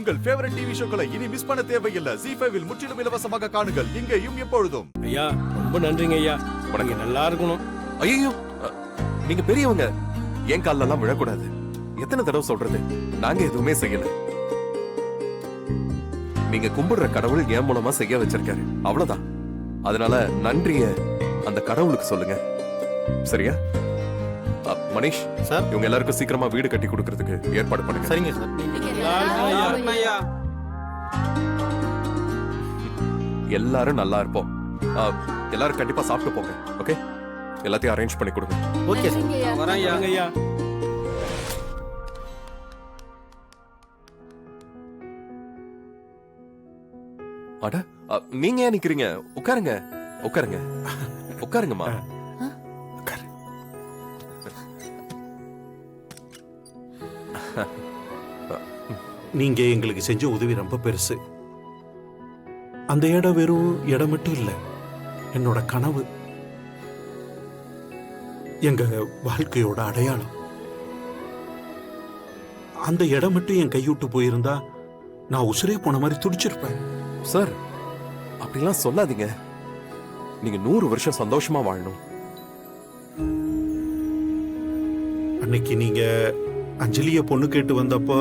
உங்கள் favourite TV ஷோக்களை இனி miss பண்ண தேவையில்லை. ZEE5 இல் முற்றிலும் இலவசமாக காணுங்கள். இங்கேயும் எப்பொழுதும். ஐயா ரொம்ப நன்றிங்க ஐயா. உனக்கு நல்லா இருக்கணும். ஐயோ நீங்க பெரியவங்க, என் கால்ல எல்லாம் விழக்கூடாது. எத்தனை தடவை சொல்றது, நாங்க எதுவுமே செய்யல. நீங்க கும்பிடுற கடவுள் என் மூலமா செய்ய வச்சிருக்காரு, அவ்வளவுதான். அதனால நன்றிய அந்த கடவுளுக்கு சொல்லுங்க, சரியா? மனிஷ் சார், இவங்க எல்லாருக்கும் சீக்கிரமா வீடு கட்டி கொடுக்கறதுக்கு ஏற்பாடு பண்ணுங்க. சரிங்க சார். எல்லாரும் நல்லா இருப்போம். எல்லாரும் கண்டிப்பா சாப்பிட்டு போங்க. ஓகே, எல்லாத்தையும் அரேஞ்ச் பண்ணி கொடுங்க. ஓகே சார், வரேன் ஐயா. அட நீங்க ஏன் நிக்கிறீங்க? உட்காருங்க உட்காருங்க உட்காருங்கம்மா. நீங்க எங்களுக்கு செஞ்ச உதவி ரொம்ப பெருசு. அந்த இடம் வெறும் இடம் மட்டும் இல்ல, என்னோட கனவு, எங்க வாழ்க்கையோட அடையாளம். அந்த இடம் மட்டும் என் கைவிட்டு போயிருந்தா நான் உசுரே போன மாதிரி துடிச்சிருப்பேன். சார், அப்படிலாம் சொல்லாதீங்க. நீங்க 100 வருஷம் சந்தோஷமா வாழணும். அன்னைக்கு நீங்க அஞ்சலிய பொண்ணு கேட்டு வந்தப்போ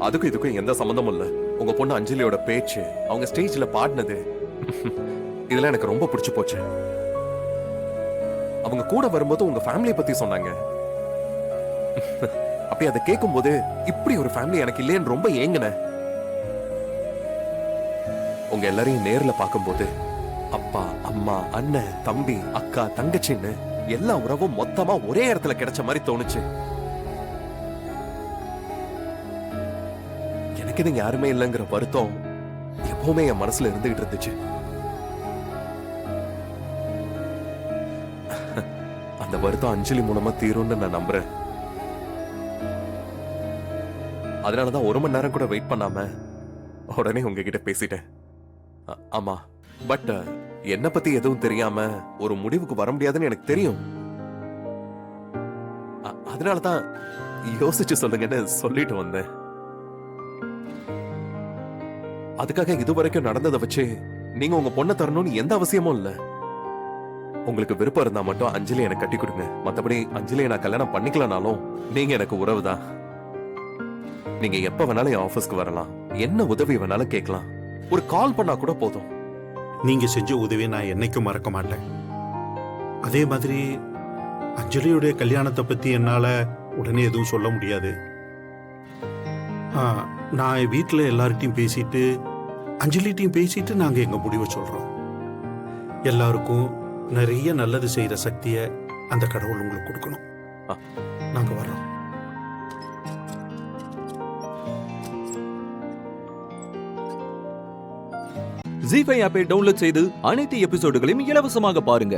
அதுக்கும் இதுக்கும் எந்த சம்பந்தமும் இல்ல. உங்க பொண்ணு அஞ்சலியோட பேச்சு, அவங்க ஸ்டேஜ்ல பாடினது, இதெல்லாம் எனக்கு ரொம்ப பிடிச்சு போச்சு. அவங்க கூட வரும்போது உங்க ஃபேமிலியை பத்தி சொன்னாங்க. அப்படி அதை கேட்கும் போது இப்படி ஒரு ஃபேமிலி எனக்கு இல்லைன்னு ரொம்ப ஏங்கினேன். உங்க எல்லாரையும் நேர்ல பார்க்கும்போது அப்பா, அம்மா, அண்ணன், தம்பி, அக்கா, தங்கச்சின்னு எல்லா உறவும் மொத்தமா ஒரே இடத்துல கிடைச்ச மாதிரி தோணுச்சு. எனக்கு நீங்க யாருமே இல்லைங்கிற வருத்தம் எப்பவுமே என் மனசுல இருந்துகிட்டு இருந்துச்சு. அந்த வருத்தம் அஞ்சலி மூலமா தீரும்னு நான் நம்புறேன். அதனாலதான் 1 மணி நேரம் கூட வெயிட் பண்ணாம உடனே உங்ககிட்ட பேசிட்டேன். ஆமா, பட் என்ன பத்தி எதுவும் தெரியாம ஒரு முடிவுக்கு வர முடியாதுன்னு எனக்கு தெரியும். அதனாலதான் யோசிச்சு சொல்லுங்கன்னு சொல்லிட்டு வந்தேன். அதுக்காக இதுவரைக்கும் நடந்ததை வச்சு நீங்க உங்க பொண்ணை தரணும்னு எந்த அவசியமும் இல்ல. உங்களுக்கு விருப்பம் இருந்தா மட்டும் அஞ்சலி எனக்கு கட்டி கொடுங்க. மத்தபடி அஞ்சலியை நான் கல்யாணம் பண்ணிக்கலனாலும் நீங்க எனக்கு உறவுதான். நீங்க எப்ப வேணாலும் என் ஆபீஸ்க்கு வரலாம், என்ன உதவி வேணாலும் கேட்கலாம். ஒரு கால் பண்ணா கூட போதும். நீங்க செஞ்ச உதவியை நான் என்னைக்கும் மறக்க மாட்டேன். அதே மாதிரி அஞ்சலியுடைய கல்யாணத்தை பத்தி என்னால உடனே எதுவும் சொல்ல முடியாது. நான் வீட்டில் எல்லார்ட்டையும் பேசிட்டு அஞ்சலிட்டையும் பேசிட்டு நாங்க எங்க முடிவை சொல்றோம். எல்லாருக்கும் நிறைய நல்லது செய்யற சக்தியை அந்த கடவுள் உங்களுக்கு கொடுக்கணும். நாங்க வர்றோம். ZEE5 ஆப்பை டவுன்லோட் செய்து அனைத்து எபிசோடுகளையும் இலவசமாக பாருங்க.